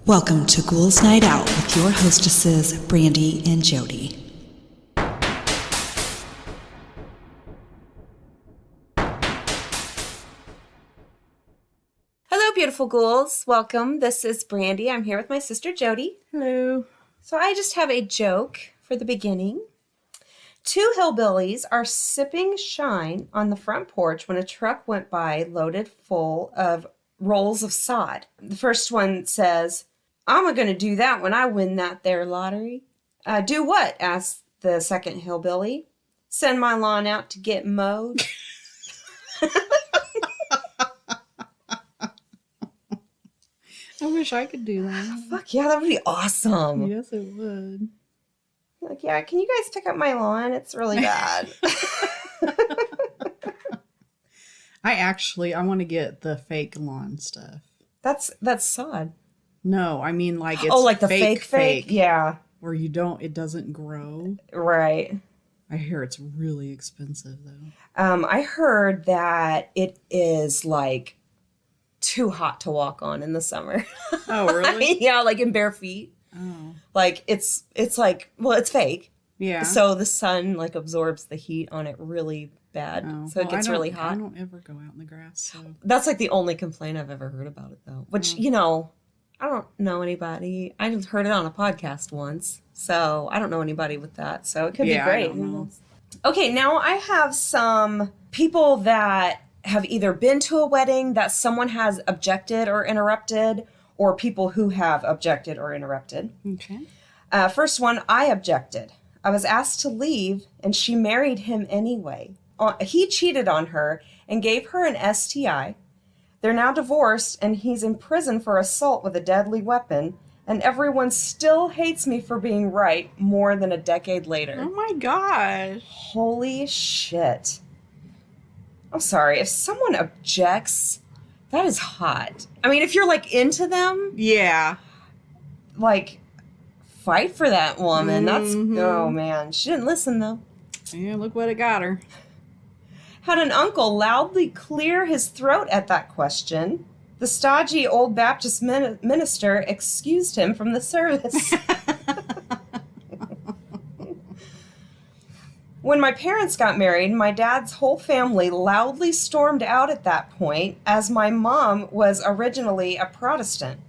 Welcome to Ghouls Night Out with your hostesses, Brandy and Jody. Hello, beautiful ghouls. Welcome. This is Brandy. I'm here with my sister, Jody. Hello. So I just have a joke for the beginning. Two hillbillies are sipping shine on the front porch when a truck went by loaded full of rolls of sod. The first one says, "I'm going to do that when I win that there lottery." Do what? Asked the second hillbilly. "Send my lawn out to get mowed." I wish I could do that. Fuck yeah, that would be awesome. Yes, it would. Like, yeah, can you guys pick up my lawn? It's really bad. I want to get the fake lawn stuff. That's sod. No, I mean like it's like the fake. Yeah. Where it doesn't grow. Right. I hear it's really expensive though. I heard that it is like too hot to walk on in the summer. Oh, really? Yeah, like in bare feet. Oh. Like it's like, well, it's fake. Yeah. So the sun like absorbs the heat on it really bad. Oh. So it gets really hot. I don't ever go out in the grass. So. That's like the only complaint I've ever heard about it though. Which, I don't know anybody. I just heard it on a podcast once. So I don't know anybody with that. So it could be great. I don't know. Okay, now I have some people that have either been to a wedding that someone has objected or interrupted, or people who have objected or interrupted. Okay. First one, I objected. I was asked to leave, and she married him anyway. He cheated on her and gave her an STI. They're now divorced, and he's in prison for assault with a deadly weapon, and everyone still hates me for being right more than a decade later. Oh my gosh. Holy shit. I'm sorry, if someone objects, that is hot. I mean, if you're like into them, Yeah. like fight for that woman. Mm-hmm. Oh man, she didn't listen though. Yeah, look what it got her. Had an uncle loudly clear his throat at that question. The stodgy old Baptist minister excused him from the service. When my parents got married, my dad's whole family loudly stormed out at that point, as my mom was originally a Protestant.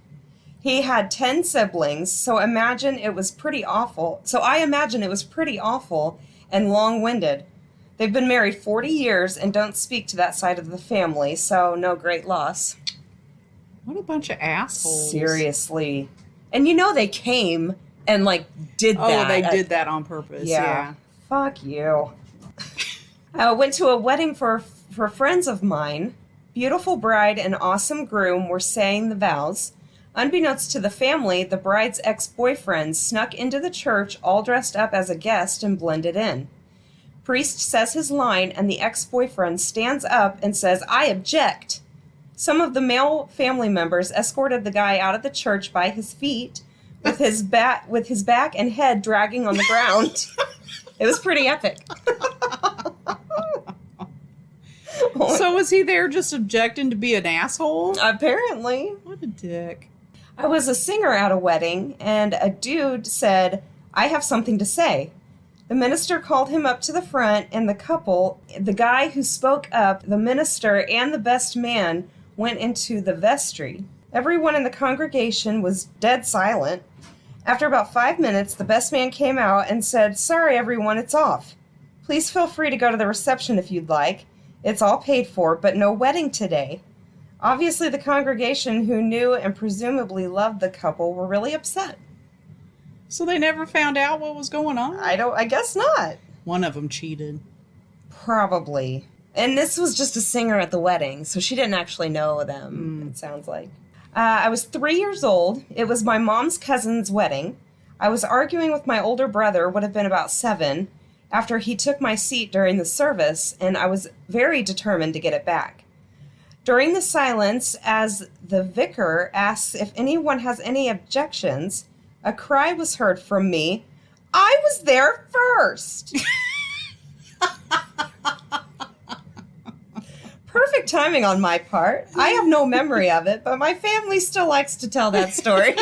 He had 10 siblings, so I imagine it was pretty awful and long-winded. They've been married 40 years and don't speak to that side of the family, so no great loss. What a bunch of assholes. Seriously. And they came and did that. Oh, they did that on purpose. Yeah. Fuck you. I went to a wedding for friends of mine. Beautiful bride and awesome groom were saying the vows. Unbeknownst to the family, the bride's ex-boyfriend snuck into the church all dressed up as a guest and blended in. Priest says his line, and the ex-boyfriend stands up and says, "I object." Some of the male family members escorted the guy out of the church by his feet, with his back and head dragging on the ground. It was pretty epic. So was he there just objecting to be an asshole? Apparently. What a dick. I was a singer at a wedding, and a dude said, "I have something to say." The minister called him up to the front, and the guy who spoke up, the minister, and the best man went into the vestry. Everyone in the congregation was dead silent. After about 5 minutes, the best man came out and said, "Sorry, everyone, it's off. Please feel free to go to the reception if you'd like. It's all paid for, but no wedding today." Obviously, the congregation, who knew and presumably loved the couple, were really upset. So they never found out what was going on? I guess not. One of them cheated. Probably. And this was just a singer at the wedding, so she didn't actually know them, it sounds like. I was 3 years old. It was my mom's cousin's wedding. I was arguing with my older brother, would have been about 7, after he took my seat during the service, and I was very determined to get it back. During the silence, as the vicar asks if anyone has any objections, a cry was heard from me, "I was there first!" Perfect timing on my part. I have no memory of it, but my family still likes to tell that story.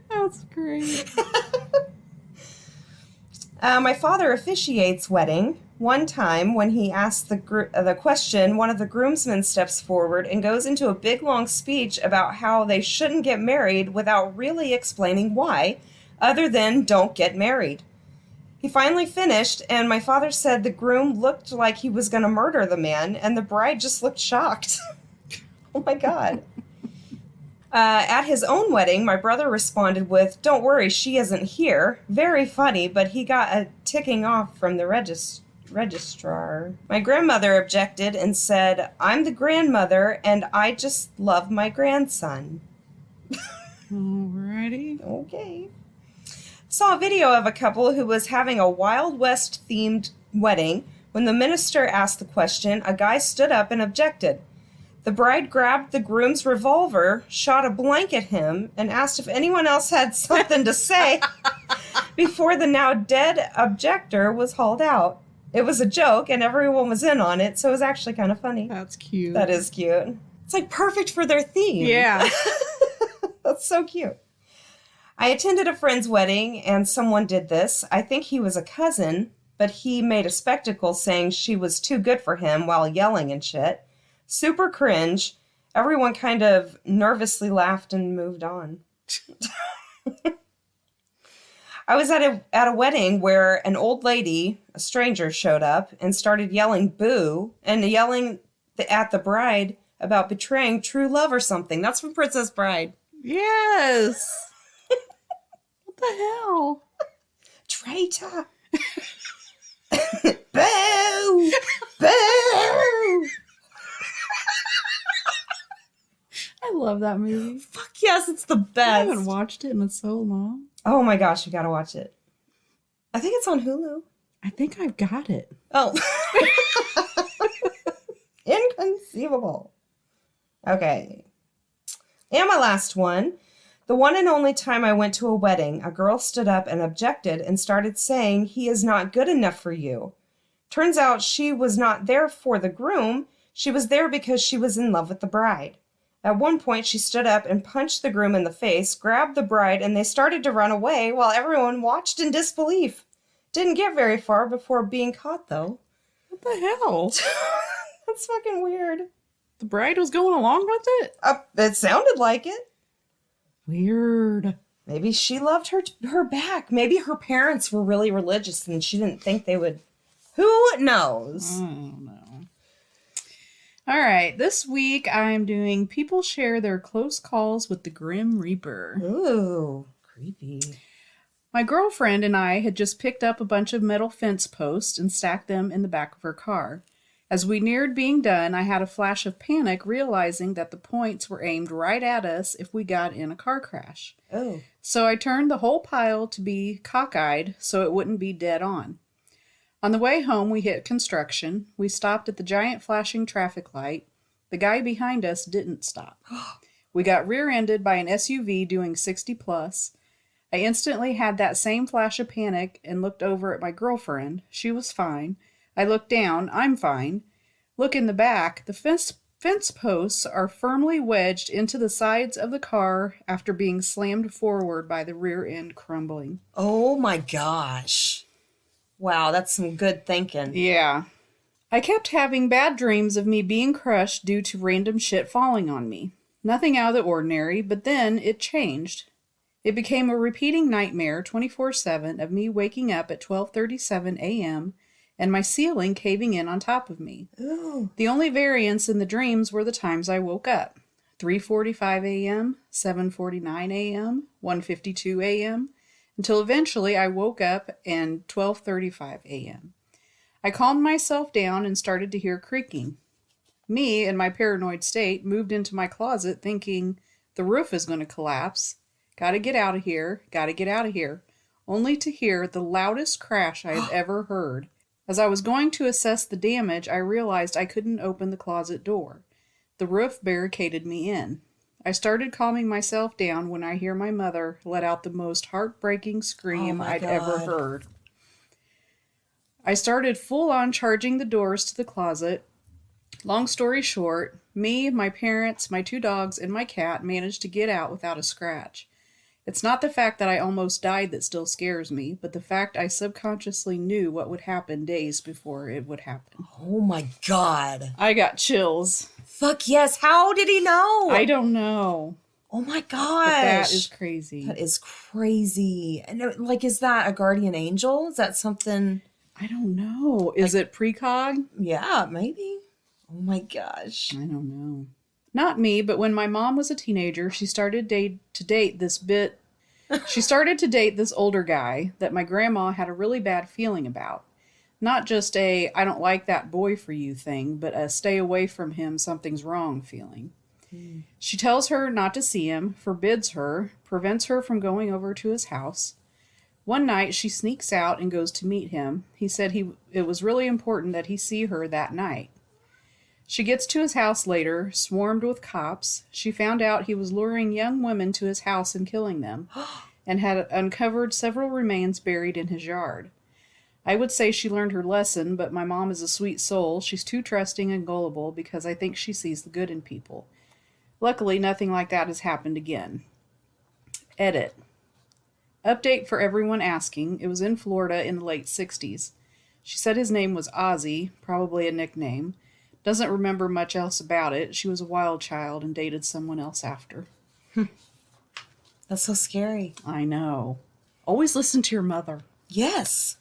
That's great. My father officiates wedding. One time, when he asked the question, one of the groomsmen steps forward and goes into a big, long speech about how they shouldn't get married without really explaining why, other than don't get married. He finally finished, and my father said the groom looked like he was going to murder the man, and the bride just looked shocked. Oh, my God. At his own wedding, my brother responded with, "Don't worry, she isn't here." Very funny, but he got a ticking off from the registrar. My grandmother objected and said, "I'm the grandmother, and I just love my grandson." Alrighty. Okay. Saw a video of a couple who was having a Wild West themed wedding. When the minister asked the question, a guy stood up and objected. The bride grabbed the groom's revolver, shot a blank at him, and asked if anyone else had something to say before the now dead objector was hauled out. It was a joke, and everyone was in on it, so it was actually kind of funny. That's cute. That is cute. It's like perfect for their theme. Yeah. That's so cute. I attended a friend's wedding, and someone did this. I think he was a cousin, but he made a spectacle saying she was too good for him while yelling and shit. Super cringe. Everyone kind of nervously laughed and moved on. I was at a wedding where an old lady, a stranger, showed up and started yelling boo and yelling at the bride about betraying true love or something. That's from Princess Bride. Yes. What the hell? Traitor. Boo! Boo! I love that movie. Fuck yes, it's the I best. haven't watched it in so long. Oh my gosh, you gotta watch it. I think it's on Hulu. I think I've got it. Oh. Inconceivable. Okay. And my last one. The one and only time I went to a wedding, a girl stood up and objected and started saying he is not good enough for you. Turns out she was not there for the groom. She was there because she was in love with the bride. At one point, she stood up and punched the groom in the face, grabbed the bride, and they started to run away while everyone watched in disbelief. Didn't get very far before being caught, though. What the hell? That's fucking weird. The bride was going along with it? It sounded like it. Weird. Maybe she loved her back. Maybe her parents were really religious and she didn't think they would. Who knows? I don't know. All right, this week I'm doing People Share Their Close Calls with the Grim Reaper. Ooh, creepy. My girlfriend and I had just picked up a bunch of metal fence posts and stacked them in the back of her car. As we neared being done, I had a flash of panic, realizing that the points were aimed right at us if we got in a car crash. Oh. So I turned the whole pile to be cockeyed so it wouldn't be dead on. On the way home, we hit construction. We stopped at the giant flashing traffic light. The guy behind us didn't stop. We got rear-ended by an SUV doing 60 plus. I instantly had that same flash of panic and looked over at my girlfriend. She was fine. I looked down. I'm fine. Look in the back. The fence posts are firmly wedged into the sides of the car after being slammed forward by the rear end crumbling. Oh my gosh. Wow, that's some good thinking. Yeah. I kept having bad dreams of me being crushed due to random shit falling on me. Nothing out of the ordinary, but then it changed. It became a repeating nightmare 24/7 of me waking up at 12:37 a.m. and my ceiling caving in on top of me. Ooh. The only variance in the dreams were the times I woke up. 3:45 a.m., 7:49 a.m., 1:52 a.m., until eventually I woke up and 12:35 a.m. I calmed myself down and started to hear creaking. Me, in my paranoid state, moved into my closet thinking the roof is going to collapse. Gotta get out of here, only to hear the loudest crash I had ever heard. As I was going to assess the damage, I realized I couldn't open the closet door. The roof barricaded me in. I started calming myself down when I hear my mother let out the most heartbreaking scream I'd ever heard. I started full on charging the doors to the closet. Long story short, me, my parents, my 2 dogs, and my cat managed to get out without a scratch. It's not the fact that I almost died that still scares me, but the fact I subconsciously knew what would happen days before it would happen. Oh my God. I got chills. Fuck yes. How did he know? I don't know. Oh my But gosh. that is crazy. That is crazy. And like, is that a guardian angel? Is that something? I don't know. Is it precog? Yeah, maybe. Oh my gosh. I don't know. Not me, but when my mom was a teenager, she started to date this older guy that my grandma had a really bad feeling about. Not just a I don't like that boy for you thing, but a stay away from him, something's wrong feeling. She tells her not to see him, forbids her, prevents her from going over to his house. One night she sneaks out and goes to meet him. He said it was really important that he see her that night. She gets to his house later, swarmed with cops. She found out he was luring young women to his house and killing them, and had uncovered several remains buried in his yard. I would say she learned her lesson, but my mom is a sweet soul. She's too trusting and gullible because I think she sees the good in people. Luckily, nothing like that has happened again. Edit. Update for everyone asking. It was in Florida in the late 60s. She said his name was Ozzy, probably a nickname. Doesn't remember much else about it. She was a wild child and dated someone else after. That's so scary. I know. Always listen to your mother. Yes.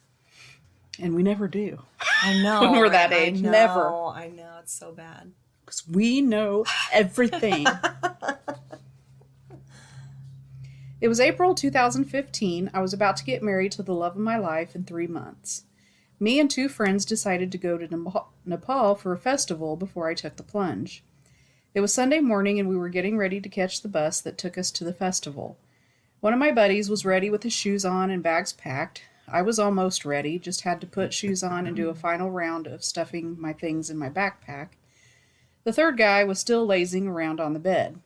And we never do. I know. When we're that age. Never. I know. It's so bad. Because we know everything. It was April 2015. I was about to get married to the love of my life in 3 months. Me and 2 friends decided to go to Nepal for a festival before I took the plunge. It was Sunday morning and we were getting ready to catch the bus that took us to the festival. One of my buddies was ready with his shoes on and bags packed. I was almost ready, just had to put shoes on and do a final round of stuffing my things in my backpack. The third guy was still lazing around on the bed.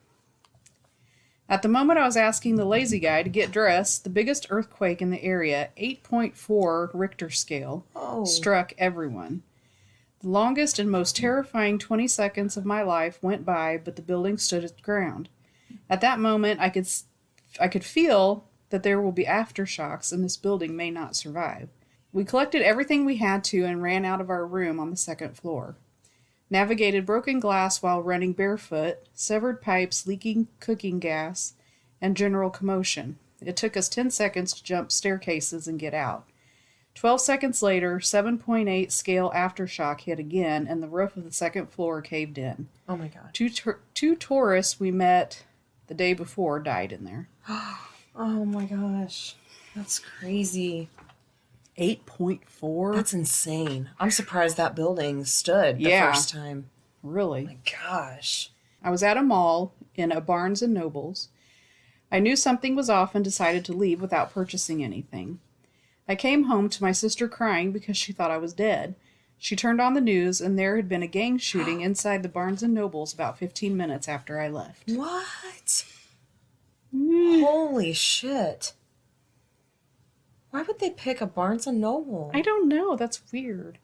At the moment I was asking the lazy guy to get dressed, the biggest earthquake in the area, 8.4 Richter scale, struck everyone. The longest and most terrifying 20 seconds of my life went by, but the building stood its ground. At that moment, I could feel that there will be aftershocks and this building may not survive. We collected everything we had to and ran out of our room on the 2nd floor. Navigated broken glass while running barefoot, severed pipes, leaking cooking gas, and general commotion. It took us 10 seconds to jump staircases and get out. 12 seconds later, 7.8 scale aftershock hit again, and the roof of the 2nd floor caved in. Oh my God. Two tourists we met the day before died in there. Oh my gosh. That's crazy. 8.4? That's insane. I'm surprised that building stood the first time. Really? Oh my gosh. I was at a mall in a Barnes & Nobles. I knew something was off and decided to leave without purchasing anything. I came home to my sister crying because she thought I was dead. She turned on the news and there had been a gang shooting inside the Barnes & Nobles about 15 minutes after I left. What? Holy shit. Why would they pick a Barnes & Noble? I don't know. That's weird.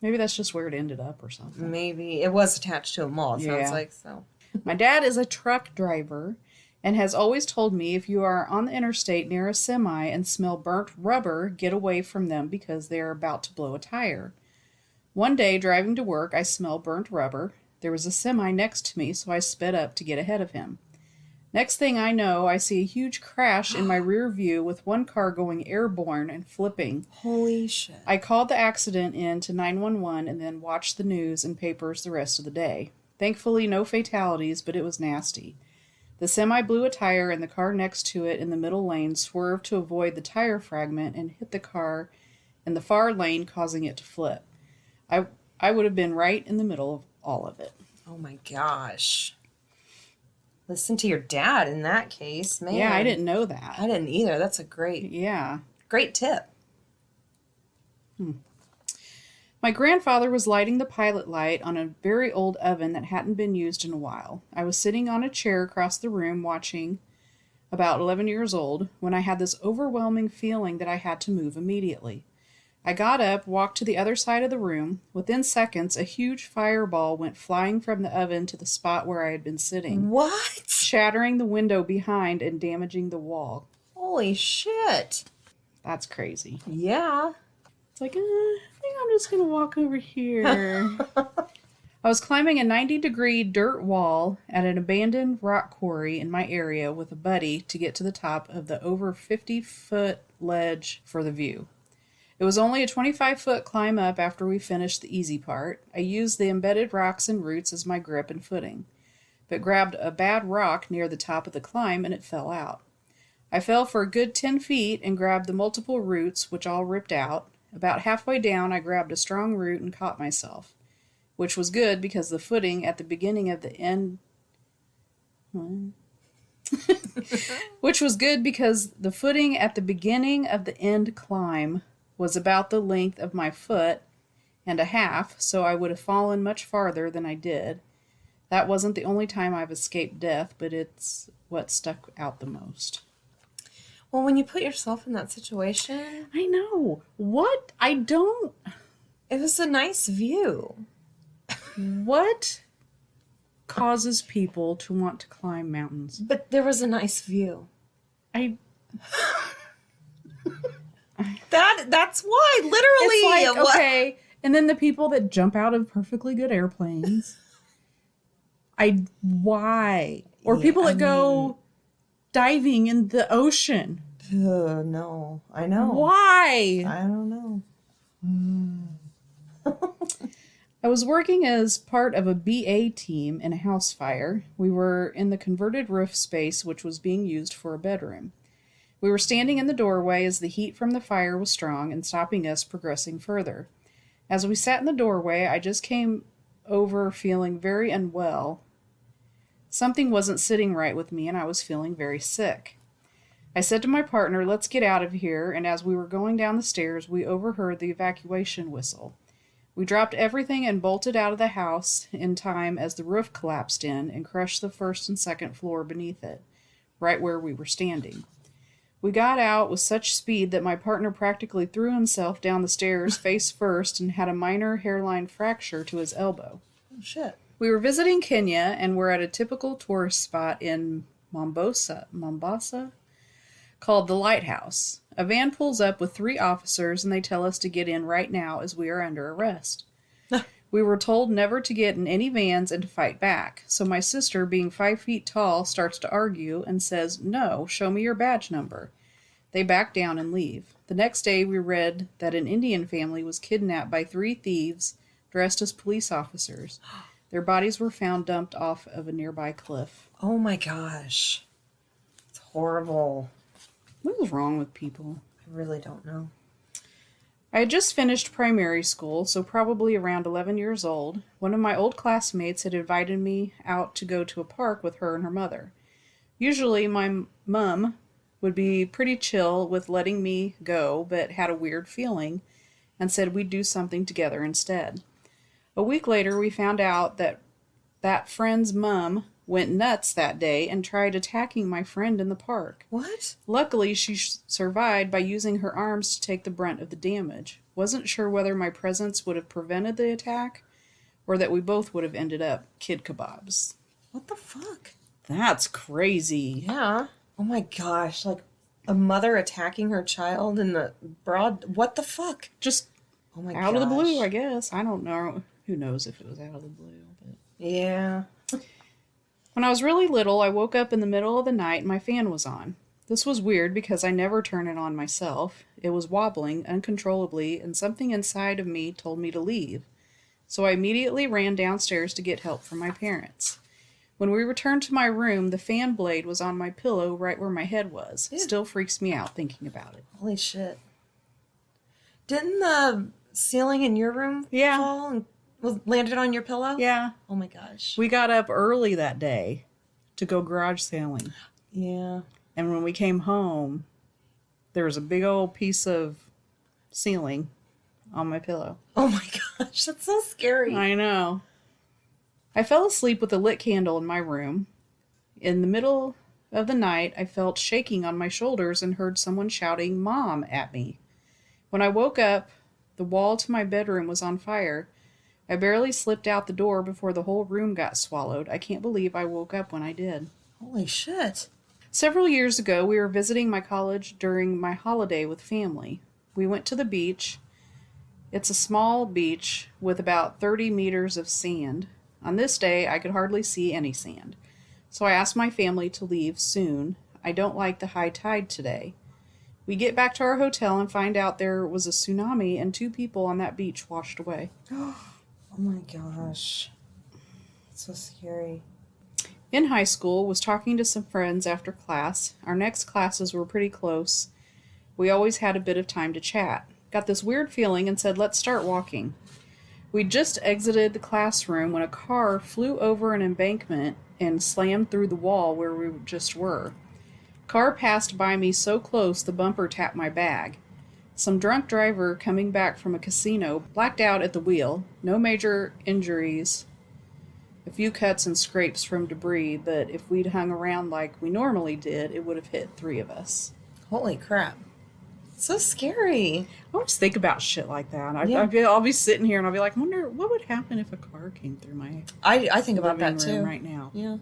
Maybe that's just where it ended up or something. Maybe. It was attached to a mall, it sounds like, so. My dad is a truck driver and has always told me if you are on the interstate near a semi and smell burnt rubber, get away from them because they are about to blow a tire. One day, driving to work, I smelled burnt rubber. There was a semi next to me, so I sped up to get ahead of him. Next thing I know, I see a huge crash in my rear view with one car going airborne and flipping. Holy shit. I called the accident in to 911 and then watched the news and papers the rest of the day. Thankfully, no fatalities, but it was nasty. The semi blew a tire and the car next to it in the middle lane swerved to avoid the tire fragment and hit the car in the far lane, causing it to flip. I would have been right in the middle of all of it. Oh my gosh. Listen to your dad in that case, man. Yeah, I didn't know that. I didn't either. That's a great tip. My grandfather was lighting the pilot light on a very old oven that hadn't been used in a while. I was sitting on a chair across the room watching, about 11 years old, when I had this overwhelming feeling that I had to move immediately. I got up, walked to the other side of the room. Within seconds, a huge fireball went flying from the oven to the spot where I had been sitting, What? shattering the window behind and damaging the wall. Holy shit. That's crazy. Yeah. It's like, I think I'm just going to walk over here. I was climbing a 90-degree dirt wall at an abandoned rock quarry in my area with a buddy to get to the top of the over 50-foot ledge for the view. It was only a 25-foot climb up after we finished the easy part. I used the embedded rocks and roots as my grip and footing, but grabbed a bad rock near the top of the climb and it fell out. I fell for a good 10 feet and grabbed the multiple roots, which all ripped out. About halfway down, I grabbed a strong root and caught myself, which was good because the footing at the beginning of the end... which was good because the footing at the beginning of the end climb was about the length of my foot and a half, so I would have fallen much farther than I did. That wasn't the only time I've escaped death, but it's what stuck out the most. Well, when you put yourself in that situation, I know. What? I don't... it was a nice view. What causes people to want to climb mountains? But there was a nice view. That's why, literally. It's like, what? okay, and then the people that jump out of perfectly good airplanes. Why? Or Yeah, people that go diving in the ocean. No, I know. Why? I don't know. I was working as part of a BA team in a house fire. We were in the converted roof space, which was being used for a bedroom. We were standing in the doorway as the heat from the fire was strong and stopping us progressing further. As we sat in the doorway, I just came over feeling very unwell. Something wasn't sitting right with me, and I was feeling very sick. I said to my partner, "Let's get out of here," and as we were going down the stairs, we overheard the evacuation whistle. We dropped everything and bolted out of the house in time as the roof collapsed in and crushed the first and second floor beneath it, right where we were standing. We got out with such speed that my partner practically threw himself down the stairs face first and had a minor hairline fracture to his elbow. Oh, shit. We were visiting Kenya and were at a typical tourist spot in Mombasa, called the Lighthouse. A van pulls up with 3 officers and they tell us to get in right now as we are under arrest. We were told never to get in any vans and to fight back. So my sister, being 5 feet tall, starts to argue and says, "No, show me your badge number." They back down and leave. The next day we read that an Indian family was kidnapped by 3 thieves dressed as police officers. Their bodies were found dumped off of a nearby cliff. Oh my gosh. It's horrible. What is wrong with people? I really don't know. I had just finished primary school, so probably around 11 years old. One of my old classmates had invited me out to go to a park with her and her mother. Usually my mom would be pretty chill with letting me go, but had a weird feeling and said we'd do something together instead. A week later, we found out that friend's mom went nuts that day and tried attacking my friend in the park. What? Luckily, she survived by using her arms to take the brunt of the damage. Wasn't sure whether my presence would have prevented the attack or that we both would have ended up kid kebabs. What the fuck? That's crazy. Yeah. Oh my gosh. Like a mother attacking her child in the broad. What the fuck? Just Oh my out of the blue, gosh. I guess. I don't know. Who knows if it was out of the blue. But Yeah. when I was really little, I woke up in the middle of the night and my fan was on. This was weird because I never turn it on myself. It was wobbling uncontrollably and something inside of me told me to leave. So I immediately ran downstairs to get help from my parents. When we returned to my room, the fan blade was on my pillow right where my head was. Ew. Still freaks me out thinking about it. Holy shit. Didn't the ceiling in your room Yeah. fall and landed on your pillow? Yeah. Oh my gosh. We got up early that day to go garage sailing. Yeah. And when we came home, there was a big old piece of ceiling on my pillow. Oh my gosh. That's so scary. I know. I fell asleep with a lit candle in my room. In the middle of the night, I felt shaking on my shoulders and heard someone shouting "Mom" at me. When I woke up, The wall to my bedroom was on fire. I barely slipped out the door before the whole room got swallowed. I can't believe I woke up when I did. Holy shit. Several years ago, we were visiting my college during my holiday with family. We went to the beach. It's a small beach with about 30 meters of sand. On this day, I could hardly see any sand. So I asked my family to leave soon. I don't like the high tide today. We get back to our hotel and find out there was a tsunami and 2 people on that beach washed away. Oh my gosh. It's so scary. In high school, was talking to some friends after class. Our next classes were pretty close. We always had a bit of time to chat. Got this weird feeling and said, let's start walking. We just exited the classroom when a car flew over an embankment and slammed through the wall where we just were. Car passed by me so close the bumper tapped my bag. Some drunk driver coming back from a casino blacked out at the wheel. No major injuries. A few cuts and scrapes from debris, but if we'd hung around like we normally did, it would have hit 3 of us. Holy crap. So scary. I always think about shit like that. Yeah. I'll be sitting here and I'll be like, wonder what would happen if a car came through my I think about that living room too. right now. Yeah.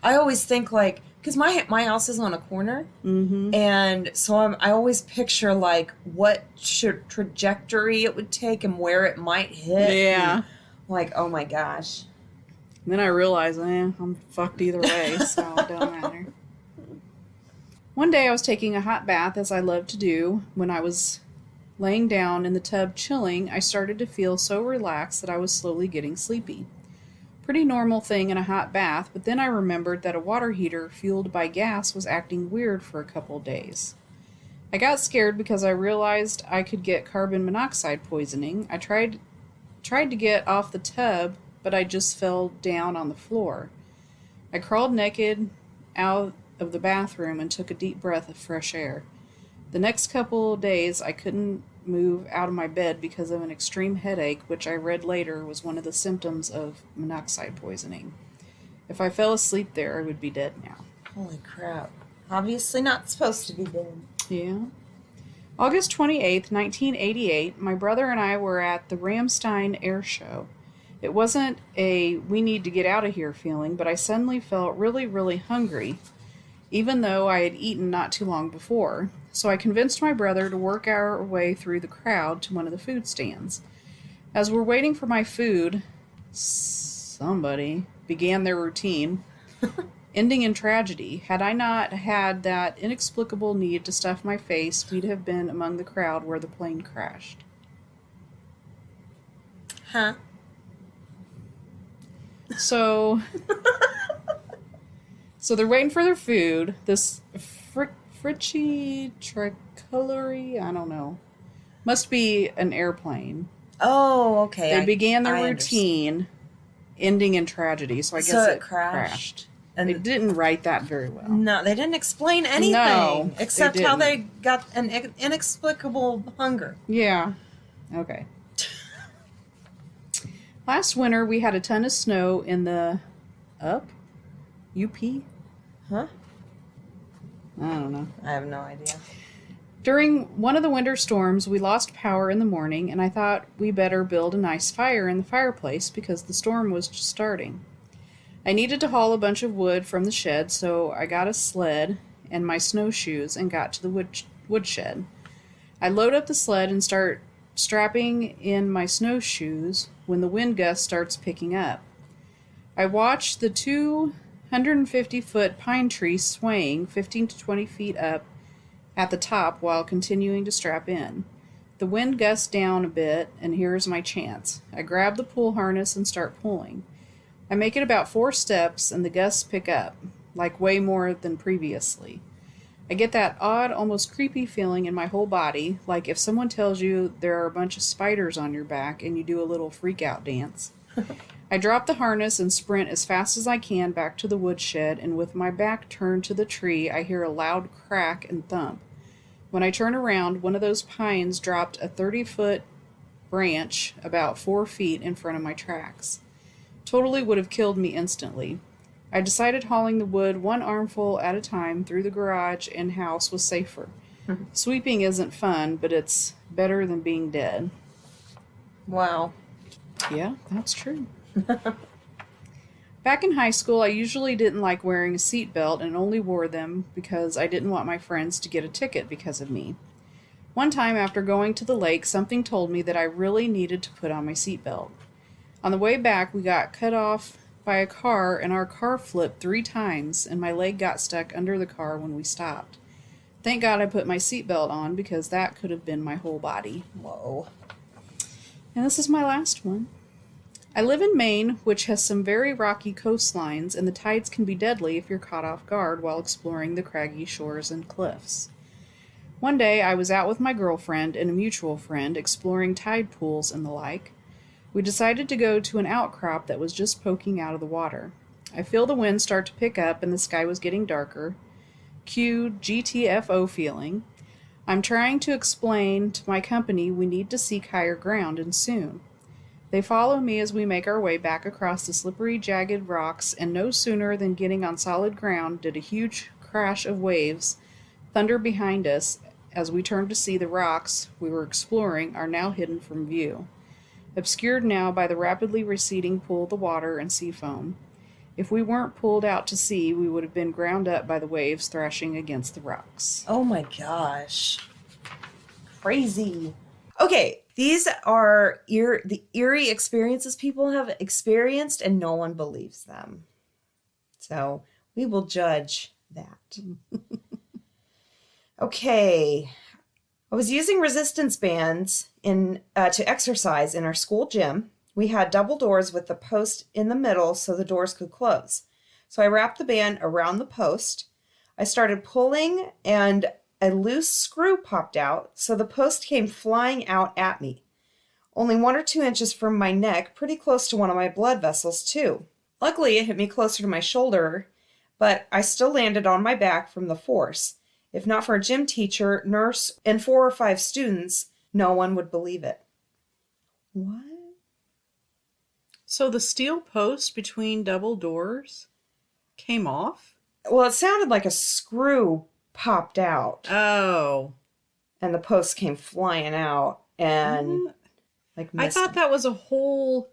I always think like, because my house is on a corner, and so I always picture like what trajectory it would take and where it might hit. Yeah. And, like, oh my gosh. And then I realized, I'm fucked either way, so it don't matter. One day I was taking a hot bath, as I love to do. When I was laying down in the tub chilling, I started to feel so relaxed that I was slowly getting sleepy. Pretty normal thing in a hot bath, but then I remembered that a water heater fueled by gas was acting weird for a couple days. I got scared because I realized I could get carbon monoxide poisoning. I tried to get off the tub, but I just fell down on the floor. I crawled naked out of the bathroom and took a deep breath of fresh air. The next couple of days I couldn't move out of my bed because of an extreme headache, which I read later was one of the symptoms of monoxide poisoning. If I fell asleep there, I would be dead now. Holy crap. Obviously not supposed to be dead. Yeah. August 28th, 1988, my brother and I were at the Ramstein Air Show. It wasn't a we need to get out of here feeling, but I suddenly felt really, really hungry, even though I had eaten not too long before. So I convinced my brother to work our way through the crowd to one of the food stands. As we're waiting for my food, somebody began their routine, ending in tragedy. Had I not had that inexplicable need to stuff my face, we'd have been among the crowd where the plane crashed. Huh? So they're waiting for their food. This Fritchie Tricolore, I don't know. Must be an airplane. Oh, okay. They began their routine, ending in tragedy. So I guess So it it crashed. And they didn't write that very well. No, they didn't explain anything No, except they how didn't. they got an inexplicable hunger. Yeah. Okay. Last winter, we had a ton of snow in the UP? Huh? I don't know. I have no idea. During one of the winter storms, we lost power in the morning, and I thought we better build a nice fire in the fireplace because the storm was just starting. I needed to haul a bunch of wood from the shed, so I got a sled and my snowshoes and got to the woodshed. I load up the sled and start strapping in my snowshoes when the wind gust starts picking up. I watch the 250-foot pine tree swaying 15 to 20 feet up at the top while continuing to strap in. The wind gusts down a bit, and here's my chance. I grab the pull harness and start pulling. I make it about 4 steps, and the gusts pick up, like way more than previously. I get that odd, almost creepy feeling in my whole body, like if someone tells you there are a bunch of spiders on your back and you do a little freak-out dance. I drop the harness and sprint as fast as I can back to the woodshed, and with my back turned to the tree, I hear a loud crack and thump. When I turn around, one of those pines dropped a 30-foot branch about 4 feet in front of my tracks. Totally would have killed me instantly. I decided hauling the wood one armful at a time through the garage and house was safer. Sweeping isn't fun, but it's better than being dead. Wow. Yeah, that's true. Back in high school, I usually didn't like wearing a seatbelt and only wore them because I didn't want my friends to get a ticket because of me. One time after going to the lake, something told me that I really needed to put on my seatbelt. On the way back, we got cut off by a car and our car flipped 3 times and my leg got stuck under the car when we stopped. Thank God I put my seatbelt on because that could have been my whole body. Whoa. And this is my last one. I live in Maine, which has some very rocky coastlines, and the tides can be deadly if you're caught off guard while exploring the craggy shores and cliffs. One day, I was out with my girlfriend and a mutual friend exploring tide pools and the like. We decided to go to an outcrop that was just poking out of the water. I feel the wind start to pick up and the sky was getting darker. Cue GTFO feeling. I'm trying to explain to my company we need to seek higher ground and soon. They follow me as we make our way back across the slippery, jagged rocks, and no sooner than getting on solid ground did a huge crash of waves thunder behind us as we turned to see the rocks we were exploring are now hidden from view, obscured now by the rapidly receding pool of the water and sea foam. If we weren't pulled out to sea, we would have been ground up by the waves thrashing against the rocks. Oh my gosh. Crazy. Okay, these are the eerie experiences people have experienced and no one believes them. So we will judge that. Okay. I was using resistance bands to exercise in our school gym. We had double doors with the post in the middle so the doors could close. So I wrapped the band around the post. I started pulling and a loose screw popped out, so the post came flying out at me. Only 1 or 2 inches from my neck, pretty close to one of my blood vessels too. Luckily, it hit me closer to my shoulder, but I still landed on my back from the force. If not for a gym teacher, nurse, and 4 or 5 students, no one would believe it. What? So the steel post between double doors came off? Well, it sounded like a screw popped out Oh. and the post came flying out and like missed. I thought that was a whole,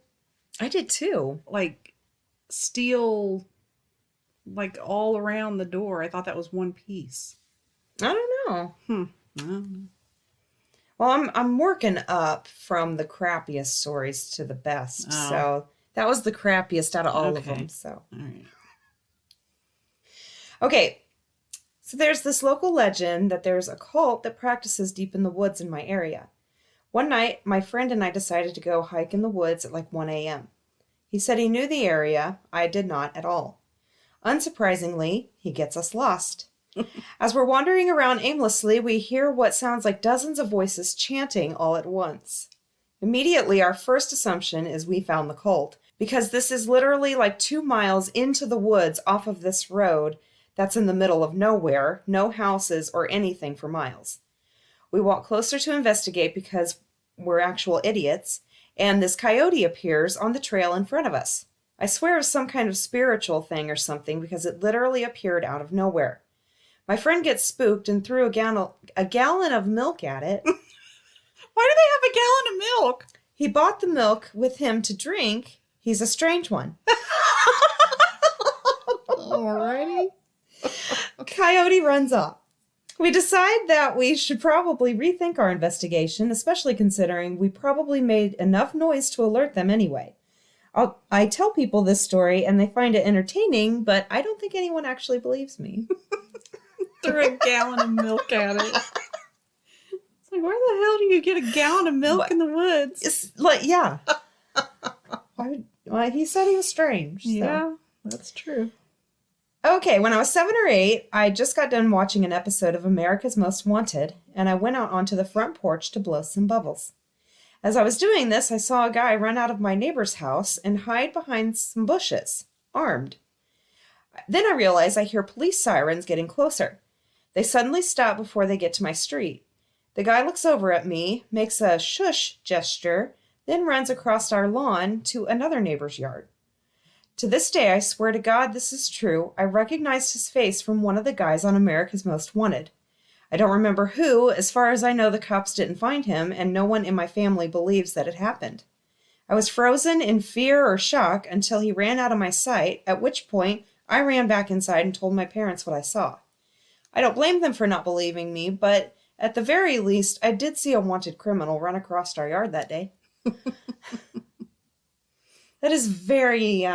I did too. like, steel, like, all around the door. I thought that was one piece. I don't know. Well, Well, I'm working up from the crappiest stories to the best. Oh. So that was the crappiest out of all of Okay. them. So all right. okay. So there's this local legend that there's a cult that practices deep in the woods in my area. One night, my friend and I decided to go hike in the woods at like 1 a.m. He said he knew the area. I did not at all. Unsurprisingly, he gets us lost. As we're wandering around aimlessly, we hear what sounds like dozens of voices chanting all at once. Immediately, our first assumption is we found the cult, because this is literally like 2 miles into the woods off of this road that's in the middle of nowhere, no houses or anything for miles. We walk closer to investigate because we're actual idiots, and this coyote appears on the trail in front of us. I swear it was some kind of spiritual thing or something because it literally appeared out of nowhere. My friend gets spooked and threw a gallon of milk at it. Why do they have a gallon of milk? He bought the milk with him to drink. He's a strange one. Alrighty. Coyote runs off. We decide that we should probably rethink our investigation, especially considering we probably made enough noise to alert them anyway. I tell people this story and they find it entertaining, but I don't think anyone actually believes me. Threw a gallon of milk at it. It's like, where the hell do you get a gallon of milk in the woods? It's like, yeah. He said he was strange. So. Yeah, that's true. Okay, when I was 7 or 8, I just got done watching an episode of America's Most Wanted, and I went out onto the front porch to blow some bubbles. As I was doing this, I saw a guy run out of my neighbor's house and hide behind some bushes, armed. Then I realize I hear police sirens getting closer. They suddenly stop before they get to my street. The guy looks over at me, makes a shush gesture, then runs across our lawn to another neighbor's yard. To this day, I swear to God this is true, I recognized his face from one of the guys on America's Most Wanted. I don't remember who. As far as I know, the cops didn't find him, and no one in my family believes that it happened. I was frozen in fear or shock until he ran out of my sight, at which point I ran back inside and told my parents what I saw. I don't blame them for not believing me, but at the very least, I did see a wanted criminal run across our yard that day. That is very,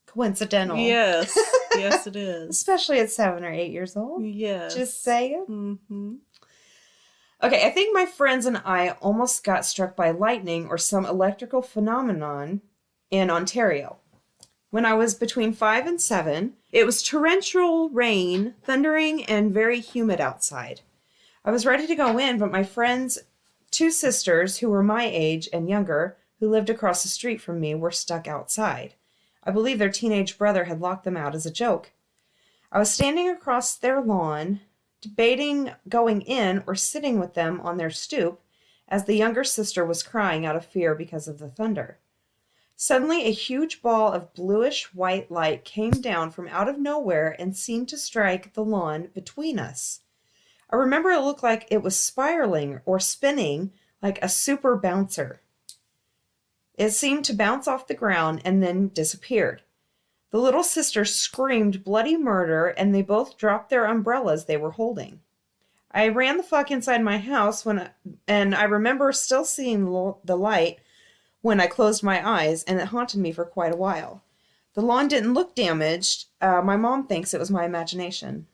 coincidental. Yes. Yes, it is. Especially at 7 or 8 years old. Yes. Just saying. Mm-hmm. Okay, I think my friends and I almost got struck by lightning or some electrical phenomenon in Ontario. When I was between 5 and 7, it was torrential rain, thundering, and very humid outside. I was ready to go in, but my friends, 2 sisters who were my age and younger, who lived across the street from me, were stuck outside. I believe their teenage brother had locked them out as a joke. I was standing across their lawn, debating going in or sitting with them on their stoop, as the younger sister was crying out of fear because of the thunder. Suddenly, a huge ball of bluish-white light came down from out of nowhere and seemed to strike the lawn between us. I remember it looked like it was spiraling or spinning like a super bouncer. It seemed to bounce off the ground and then disappeared. The little sisters screamed bloody murder, and they both dropped their umbrellas they were holding. I ran the fuck inside my house and I remember still seeing the light when I closed my eyes, and it haunted me for quite a while. The lawn didn't look damaged. My mom thinks it was my imagination.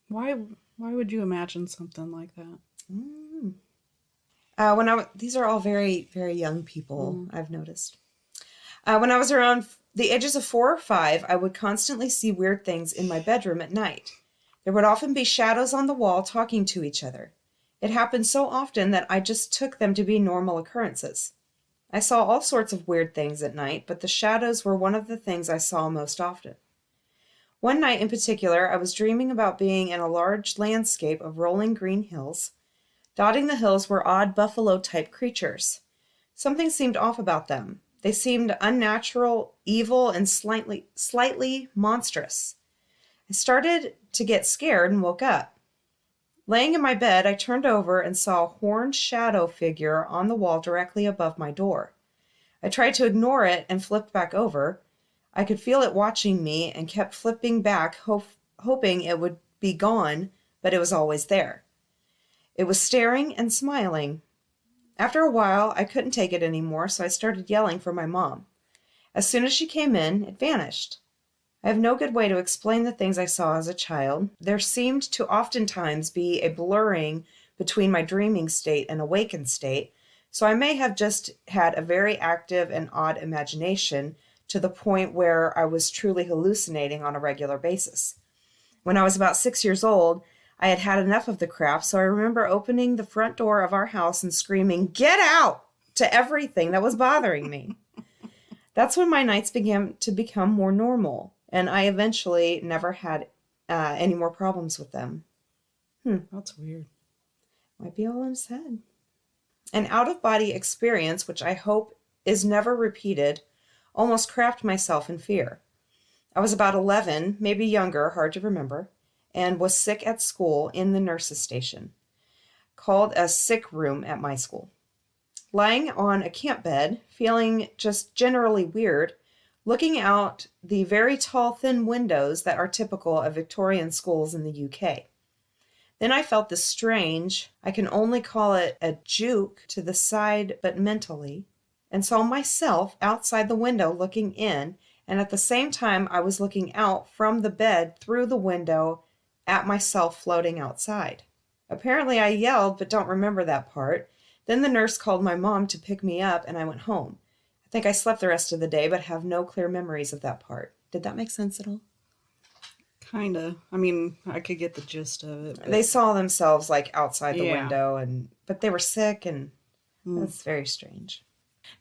Why would you imagine something like that? These are all very, very young people, I've noticed. When I was around the ages of 4 or 5, I would constantly see weird things in my bedroom at night. There would often be shadows on the wall talking to each other. It happened so often that I just took them to be normal occurrences. I saw all sorts of weird things at night, but the shadows were one of the things I saw most often. One night in particular, I was dreaming about being in a large landscape of rolling green hills. Dotting the hills were odd buffalo-type creatures. Something seemed off about them. They seemed unnatural, evil, and slightly monstrous. I started to get scared and woke up. Laying in my bed, I turned over and saw a horned shadow figure on the wall directly above my door. I tried to ignore it and flipped back over. I could feel it watching me and kept flipping back, hoping it would be gone, but it was always there. It was staring and smiling. After a while, I couldn't take it anymore, so I started yelling for my mom. As soon as she came in, it vanished. I have no good way to explain the things I saw as a child. There seemed to oftentimes be a blurring between my dreaming state and awakened state, so I may have just had a very active and odd imagination to the point where I was truly hallucinating on a regular basis. When I was about 6 years old, I had had enough of the crap, so I remember opening the front door of our house and screaming, "Get out!" to everything that was bothering me. That's when my nights began to become more normal, and I eventually never had any more problems with them. That's weird. Might be all in his head. An out-of-body experience, which I hope is never repeated, almost crapped myself in fear. I was about 11, maybe younger, hard to remember, and was sick at school in the nurse's station, called a sick room at my school. Lying on a camp bed, feeling just generally weird, looking out the very tall, thin windows that are typical of Victorian schools in the UK. Then I felt this strange, I can only call it a juke to the side, but mentally, and saw myself outside the window looking in, and at the same time I was looking out from the bed through the window at myself floating outside. Apparently I yelled, but don't remember that part. Then the nurse called my mom to pick me up, and I went home. I think I slept the rest of the day, but have no clear memories of that part. Did that make sense at all? Kinda. I mean, I could get the gist of it. They saw themselves like outside the Yeah. window, but they were sick, and that's very strange.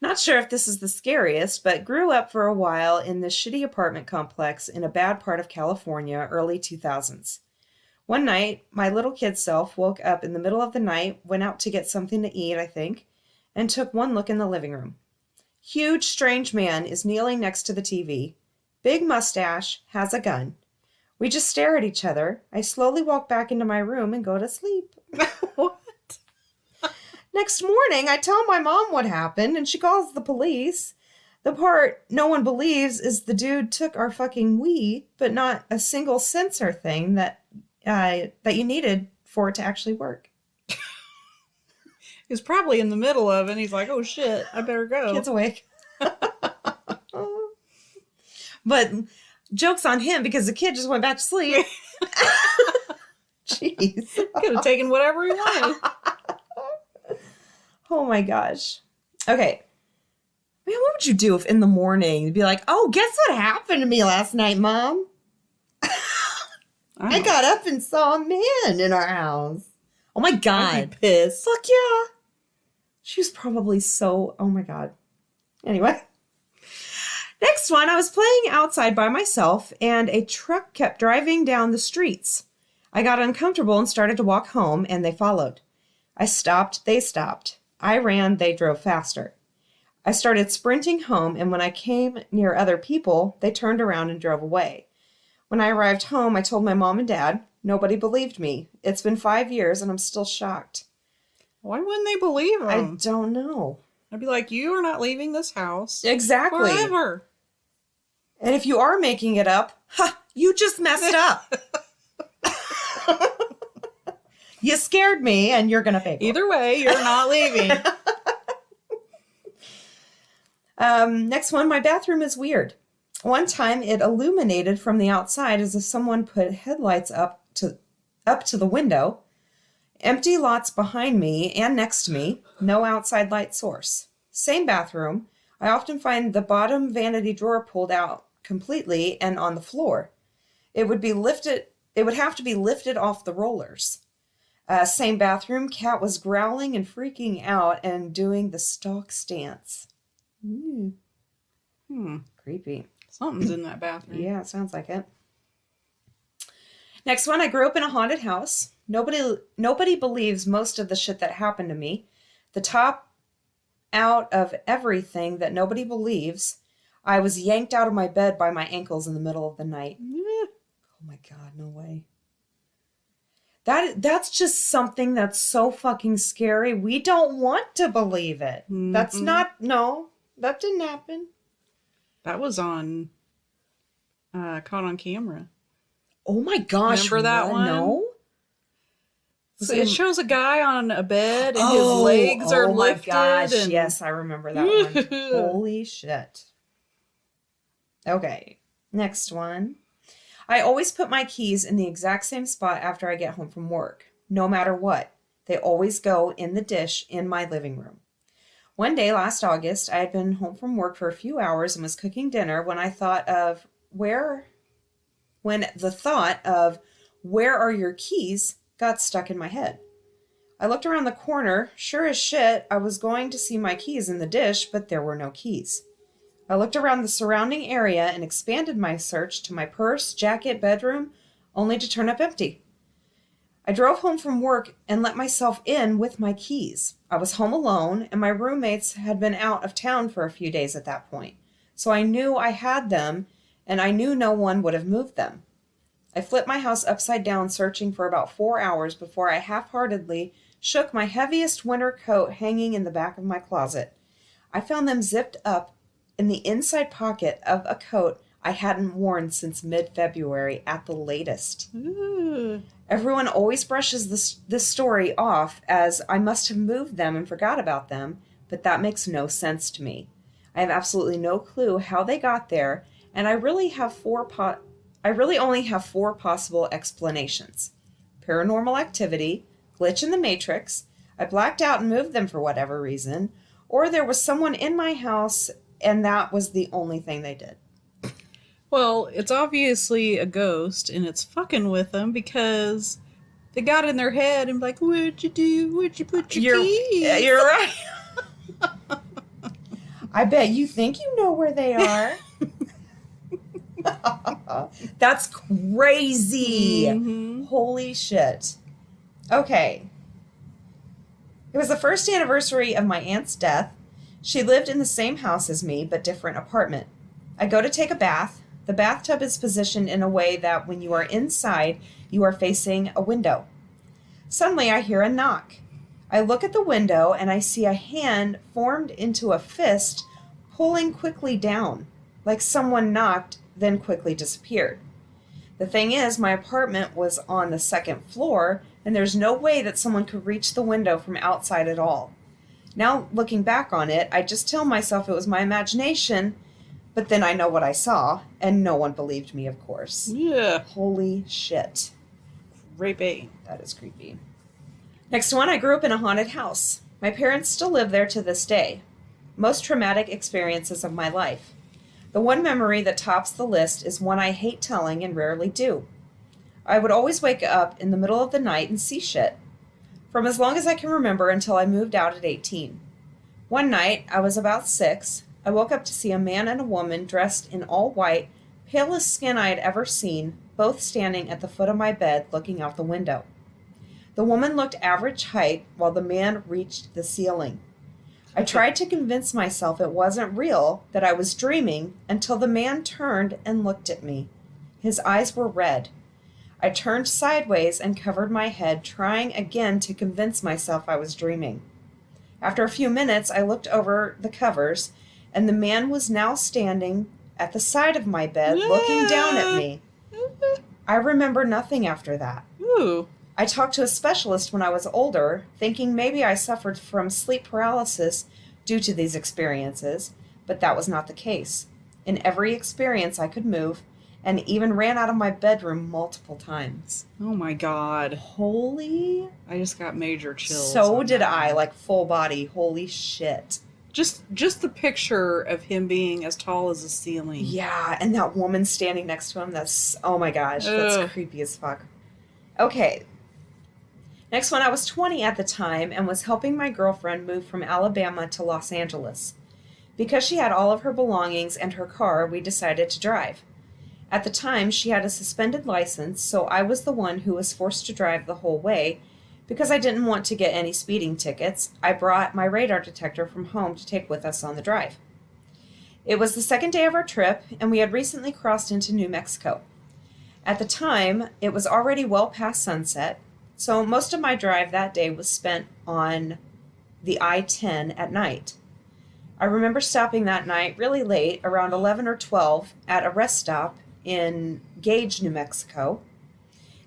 Not sure if this is the scariest, but grew up for a while in this shitty apartment complex in a bad part of California, early 2000s. One night, my little kid self woke up in the middle of the night, went out to get something to eat, I think, and took one look in the living room. Huge, strange man is kneeling next to the TV. Big mustache, has a gun. We just stare at each other. I slowly walk back into my room and go to sleep. What? Next morning, I tell my mom what happened, and she calls the police. The part no one believes is the dude took our fucking Wii, but not a single sensor thing that you needed for it to actually work. He's probably in the middle of it, and he's like, oh shit, I better go. Kid's awake. But joke's on him because the kid just went back to sleep. Jeez. Could have taken whatever he wanted. Oh my gosh. Okay. Man, what would you do if in the morning you'd be like, oh, guess what happened to me last night, Mom? I got up and saw a man in our house. Oh my God. I'd be pissed. Fuck yeah. She was probably so, oh my God. Anyway. Next one, I was playing outside by myself and a truck kept driving down the streets. I got uncomfortable and started to walk home and they followed. I stopped, they stopped. I ran, they drove faster. I started sprinting home and when I came near other people, they turned around and drove away. When I arrived home, I told my mom and dad. Nobody believed me. It's been 5 years and I'm still shocked. Why wouldn't they believe him? I don't know. I'd be like, you are not leaving this house. Exactly. Forever. And if you are making it up, you just messed up. You scared me and you're going to pay for it. Either way, you're not leaving. Next one, my bathroom is weird. One time it illuminated from the outside as if someone put headlights up to the window. Empty lots behind me and next to me. No outside light source. Same bathroom. I often find the bottom vanity drawer pulled out completely and on the floor. It would have to be lifted off the rollers. Same bathroom. Cat was growling and freaking out and doing the stalk stance. Creepy. Something's in that bathroom. Yeah, it sounds like it. Next one, I grew up in a haunted house. Nobody believes most of the shit that happened to me. The top out of everything that nobody believes, I was yanked out of my bed by my ankles in the middle of the night. Oh my God, no way. That's just something that's so fucking scary. We don't want to believe it. Mm-mm. That's not, no, that didn't happen. That was on, caught on camera. Oh my gosh. Remember that one? No. So it shows a guy on a bed and his legs are lifted. Oh my gosh, and... yes, I remember that one. Holy shit. Okay, next one. I always put my keys in the exact same spot after I get home from work, no matter what. They always go in the dish in my living room. One day last August, I had been home from work for a few hours and was cooking dinner when the thought of where are your keys got stuck in my head. I looked around the corner. Sure as shit, I was going to see my keys in the dish, but there were no keys. I looked around the surrounding area and expanded my search to my purse, jacket, bedroom, only to turn up empty. I drove home from work and let myself in with my keys. I was home alone, and my roommates had been out of town for a few days at that point, so I knew I had them, and I knew no one would have moved them. I flipped my house upside down, searching for about 4 hours before I half-heartedly shook my heaviest winter coat hanging in the back of my closet. I found them zipped up in the inside pocket of a coat I hadn't worn since mid-February at the latest. Ooh. Everyone always brushes this story off as I must have moved them and forgot about them, but that makes no sense to me. I have absolutely no clue how they got there, and I really only have 4 possible explanations. Paranormal activity, glitch in the matrix, I blacked out and moved them for whatever reason, or there was someone in my house and that was the only thing they did. Well, it's obviously a ghost, and it's fucking with them because they got in their head and be like, what'd you do? Where'd you put your keys? You're right. I bet you think you know where they are. That's crazy. Mm-hmm. Holy shit. Okay. It was the first anniversary of my aunt's death. She lived in the same house as me, but different apartment. I go to take a bath. The bathtub is positioned in a way that when you are inside, you are facing a window. Suddenly, I hear a knock. I look at the window and I see a hand formed into a fist pulling quickly down, like someone knocked, then quickly disappeared. The thing is, my apartment was on the second floor, and there's no way that someone could reach the window from outside at all. Now, looking back on it, I just tell myself it was my imagination, but then I know what I saw, and no one believed me, of course. Yeah. Holy shit. Creepy. That is creepy. Next one, I grew up in a haunted house. My parents still live there to this day. Most traumatic experiences of my life. The one memory that tops the list is one I hate telling and rarely do. I would always wake up in the middle of the night and see shit. From as long as I can remember until I moved out at 18. One night, I was about 6. I woke up to see a man and a woman dressed in all white, palest skin I had ever seen, both standing at the foot of my bed looking out the window. The woman looked average height while the man reached the ceiling. I tried to convince myself it wasn't real, that I was dreaming, until the man turned and looked at me. His eyes were red. I turned sideways and covered my head, trying again to convince myself I was dreaming. After a few minutes, I looked over the covers, and the man was now standing at the side of my bed, looking down at me. I remember nothing after that. Ooh. I talked to a specialist when I was older, thinking maybe I suffered from sleep paralysis due to these experiences, but that was not the case. In every experience, I could move, and even ran out of my bedroom multiple times. Oh my God. Holy... I just got major chills. So on did that. I, like full body. Holy shit. Just the picture of him being as tall as the ceiling. Yeah, and that woman standing next to him, that's... Oh my gosh, that's Ugh. creepy as fuck. Okay. Next one, I was 20 at the time and was helping my girlfriend move from Alabama to Los Angeles. Because she had all of her belongings and her car, we decided to drive. At the time, she had a suspended license, so I was the one who was forced to drive the whole way. Because I didn't want to get any speeding tickets, I brought my radar detector from home to take with us on the drive. It was the second day of our trip, and we had recently crossed into New Mexico. At the time, it was already well past sunset, so most of my drive that day was spent on the I-10 at night. I remember stopping that night really late, around 11 or 12, at a rest stop in Gage, New Mexico.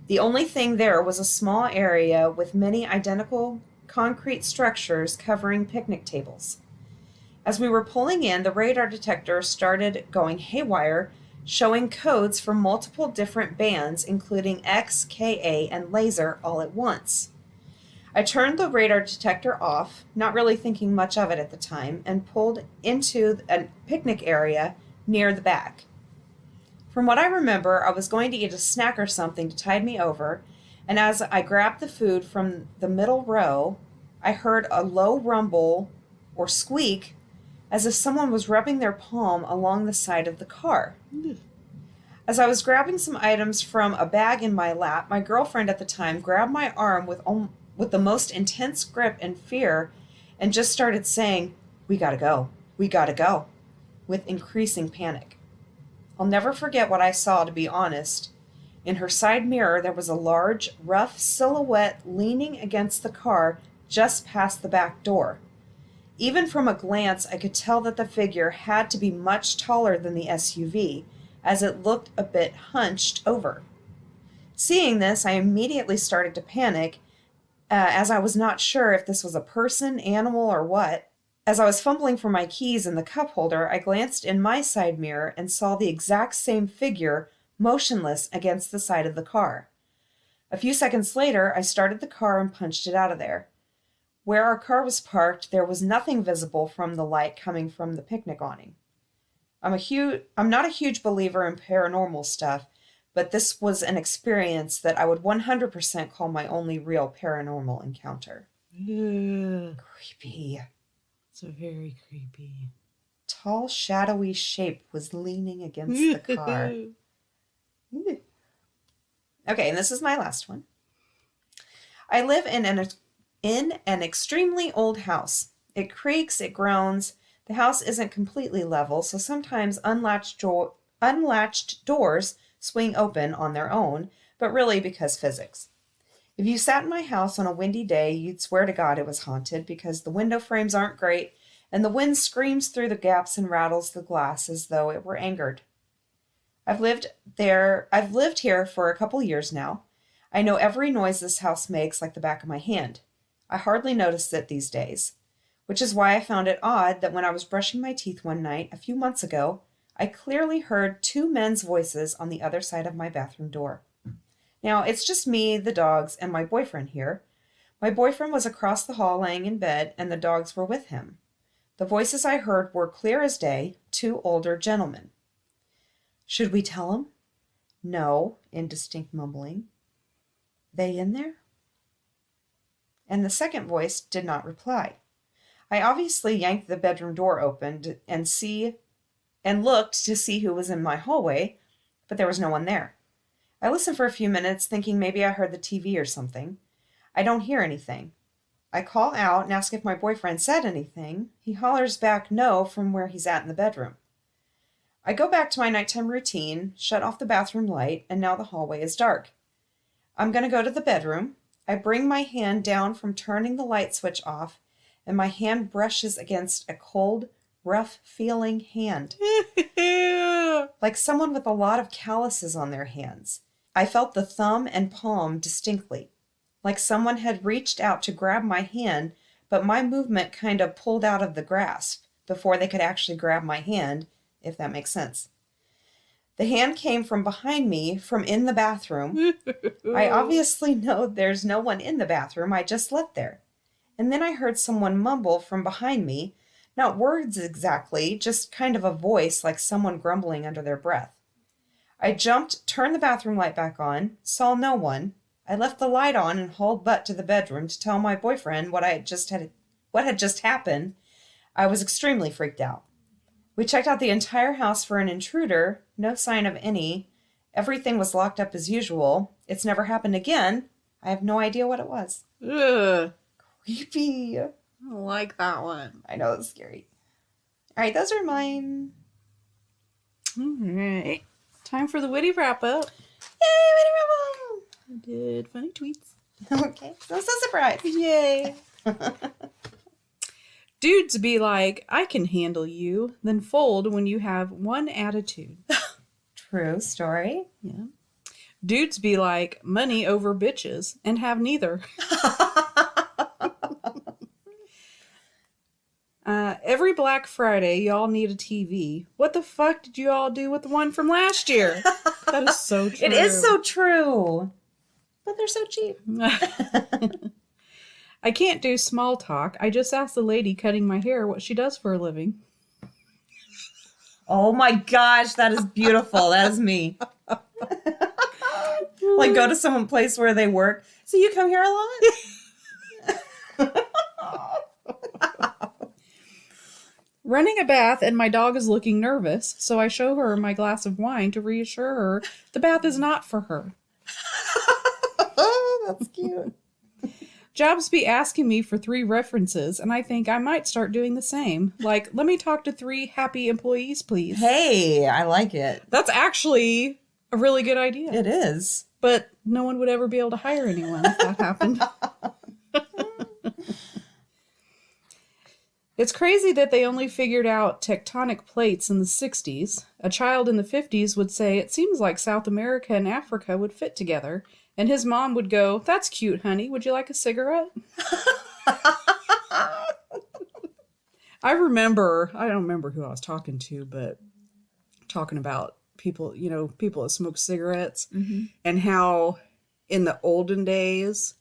The only thing there was a small area with many identical concrete structures covering picnic tables. As we were pulling in, the radar detector started going haywire, showing codes for multiple different bands, including X, Ka, and laser all at once. I turned the radar detector off, not really thinking much of it at the time, and pulled into a picnic area near the back. From what I remember, I was going to eat a snack or something to tide me over, and as I grabbed the food from the middle row, I heard a low rumble or squeak as if someone was rubbing their palm along the side of the car. As I was grabbing some items from a bag in my lap, my girlfriend at the time grabbed my arm with the most intense grip and fear and just started saying, "We gotta go, we gotta go," with increasing panic. I'll never forget what I saw, to be honest. In her side mirror, there was a large, rough silhouette leaning against the car just past the back door. Even from a glance, I could tell that the figure had to be much taller than the SUV, as it looked a bit hunched over. Seeing this, I immediately started to panic, as I was not sure if this was a person, animal, or what. As I was fumbling for my keys in the cup holder, I glanced in my side mirror and saw the exact same figure motionless against the side of the car. A few seconds later, I started the car and punched it out of there. Where our car was parked, there was nothing visible from the light coming from the picnic awning. I'm not a huge believer in paranormal stuff, but this was an experience that I would 100% call my only real paranormal encounter. Ugh. Creepy. It's very creepy. Tall, shadowy shape was leaning against the car. Ooh. Okay, and this is my last one. I live in an extremely old house. It creaks, it groans. The house isn't completely level, so sometimes unlatched unlatched doors swing open on their own, but really because physics. If you sat in my house on a windy day, you'd swear to God it was haunted because the window frames aren't great and the wind screams through the gaps and rattles the glass as though it were angered. I've lived here for a couple years now. I know every noise this house makes like the back of my hand. I hardly notice it these days, which is why I found it odd that when I was brushing my teeth one night a few months ago, I clearly heard two men's voices on the other side of my bathroom door. Now, it's just me, the dogs, and my boyfriend here. My boyfriend was across the hall laying in bed, and the dogs were with him. The voices I heard were clear as day, two older gentlemen. Should we tell him? No, indistinct mumbling. They in there? And the second voice did not reply. I obviously yanked the bedroom door open and looked to see who was in my hallway, but there was no one there. I listened for a few minutes, thinking maybe I heard the TV or something. I don't hear anything. I call out and ask if my boyfriend said anything. He hollers back no from where he's at in the bedroom. I go back to my nighttime routine, shut off the bathroom light, and now the hallway is dark. I'm going to go to the bedroom. I bring my hand down from turning the light switch off, and my hand brushes against a cold, rough-feeling hand. Like someone with a lot of calluses on their hands. I felt the thumb and palm distinctly. Like someone had reached out to grab my hand, but my movement kind of pulled out of the grasp before they could actually grab my hand, if that makes sense. The hand came from behind me, from in the bathroom. I obviously know there's no one in the bathroom. I just slept there. And then I heard someone mumble from behind me, not words exactly, just kind of a voice like someone grumbling under their breath. I jumped, turned the bathroom light back on, saw no one. I left the light on and hauled butt to the bedroom to tell my boyfriend what had just happened. I was extremely freaked out. We checked out the entire house for an intruder, no sign of any. Everything was locked up as usual. It's never happened again. I have no idea what it was. Ugh. Creepy. I don't like that one. I know, it's scary. All right, those are mine. All right. Time for the witty wrap up. Yay, I did funny tweets. okay, so I'm so surprised. Yay. Dudes be like, I can handle you, then fold when you have one attitude. True story. Yeah. Dudes be like, money over bitches, and have neither. Every Black Friday, y'all need a TV. What the fuck did you all do with the one from last year? That is so true. It is so true. But they're so cheap. I can't do small talk. I just asked the lady cutting my hair what she does for a living. Oh my gosh, that is beautiful. That is me. Like go to some place where they work. So you come here a lot? Running a bath and my dog is looking nervous, so I show her my glass of wine to reassure her the bath is not for her. Oh, that's cute. Jobs be asking me for 3 references, and I think I might start doing the same. Like, let me talk to 3 happy employees, please. Hey, I like it. That's actually a really good idea. It is. But no one would ever be able to hire anyone if that happened. It's crazy that they only figured out tectonic plates in the 60s. A child in the 50s would say, it seems like South America and Africa would fit together. And his mom would go, that's cute, honey. Would you like a cigarette? I don't remember who I was talking to, but talking about people, people that smoke cigarettes and how in the olden days,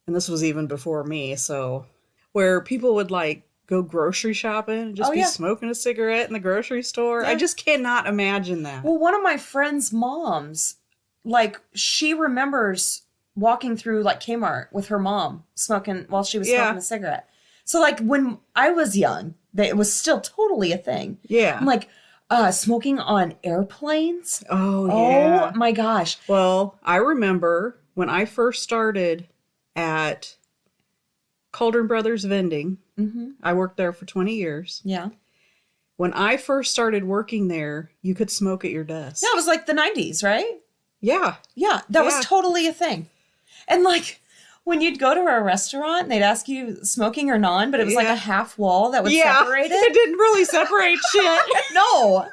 and this was even before me, so where people would like go grocery shopping and just smoking a cigarette in the grocery store. Yeah. I just cannot imagine that. Well, one of my friend's moms, like, she remembers walking through, like, Kmart with her mom smoking while she was smoking a cigarette. So, like, when I was young, it was still totally a thing. Yeah. I'm like, smoking on airplanes? Oh, yeah. Oh, my gosh. Well, I remember when I first started at Cauldron Brothers Vending. Mm-hmm. I worked there for 20 years. Yeah. When I first started working there, you could smoke at your desk. Yeah, it was like the 90s, right? Yeah. Yeah, that Yeah. was totally a thing. And like when you'd go to a restaurant, they'd ask you smoking or non, but it was like Yeah. a half wall that would separate It it. didn't really separate shit. No,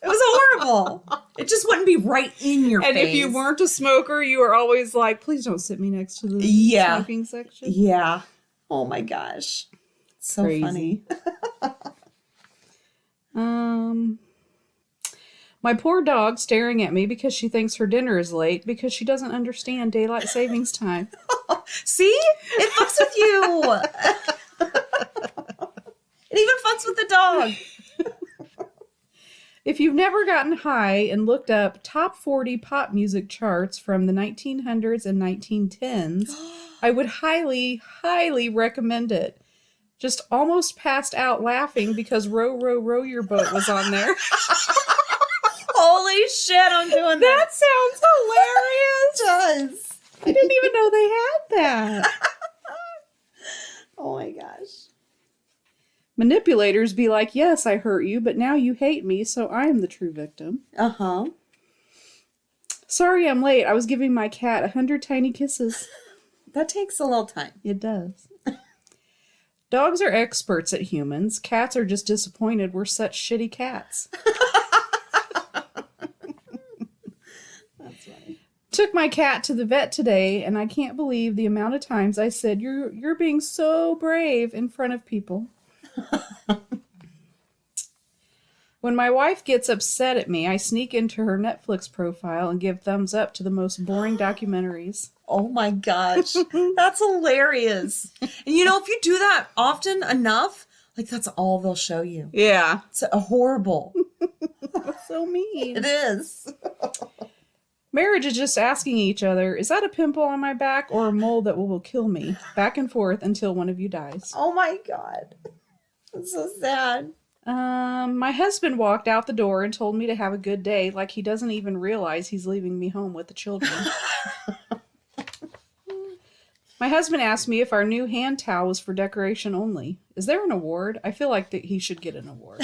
it was horrible. It just wouldn't be right in your And face. if you weren't a smoker, you were always like, please don't sit me next to the Yeah. smoking section. Yeah. Oh my gosh. So Crazy. funny. My poor dog staring at me because she thinks her dinner is late because she doesn't understand daylight savings time. See? It fucks with you. It even fucks with the dog. If you've never gotten high and looked up top 40 pop music charts from the 1900s and 1910s, I would highly, highly recommend it. Just almost passed out laughing because Row, Row, Row Your Boat was on there. Holy shit, I'm doing that. That sounds hilarious. Does. I didn't even know they had that. Oh my gosh. Manipulators be like, yes, I hurt you, but now you hate me, so I am the true victim. Uh-huh. Sorry I'm late. I was giving my cat 100 tiny kisses. That takes a little time. It does. Dogs are experts at humans. Cats are just disappointed we're such shitty cats. That's funny. Took my cat to the vet today, and I can't believe the amount of times I said, you're being so brave in front of people. When my wife gets upset at me, I sneak into her Netflix profile and give thumbs up to the most boring documentaries. Oh my gosh. That's hilarious. And you know, if you do that often enough, like that's all they'll show you. Yeah. It's horrible. So mean. It is. Marriage is just asking each other, is that a pimple on my back or a mole that will kill me? Back and forth until one of you dies. Oh my God. That's so sad. My husband walked out the door and told me to have a good day, like he doesn't even realize he's leaving me home with the children. My husband asked me if our new hand towel was for decoration only. Is there an award? I feel like that he should get an award.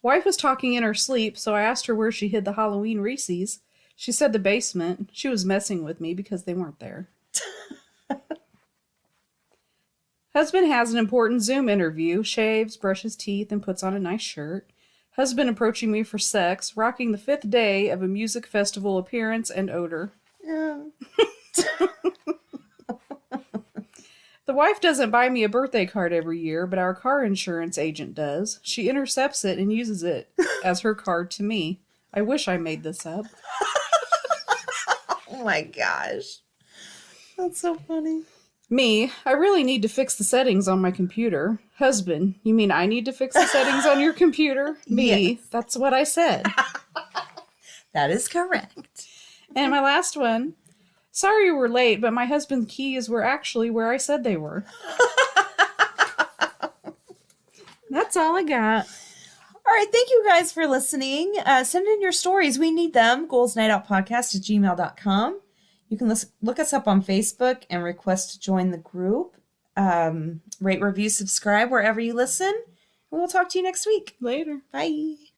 Wife was talking in her sleep, so I asked her where she hid the Halloween Reese's. She said the basement. She was messing with me because they weren't there. Husband has an important Zoom interview, shaves, brushes teeth, and puts on a nice shirt. Husband approaching me for sex, rocking the 5th day of a music festival appearance and odor. Yeah. The wife doesn't buy me a birthday card every year, but our car insurance agent does. She intercepts it and uses it as her card to me. I wish I made this up. Oh my gosh. That's so funny. Me, I really need to fix the settings on my computer. Husband, you mean I need to fix the settings on your computer? Me, Yes. that's what I said. That is correct. And my last one, sorry we're late, but my husband's keys were actually where I said they were. That's all I got. All right. Thank you guys for listening. Send in your stories. We need them. goalsnightoutpodcast@gmail.com. You can look us up on Facebook and request to join the group. Rate, review, subscribe wherever you listen. And we'll talk to you next week. Later. Bye.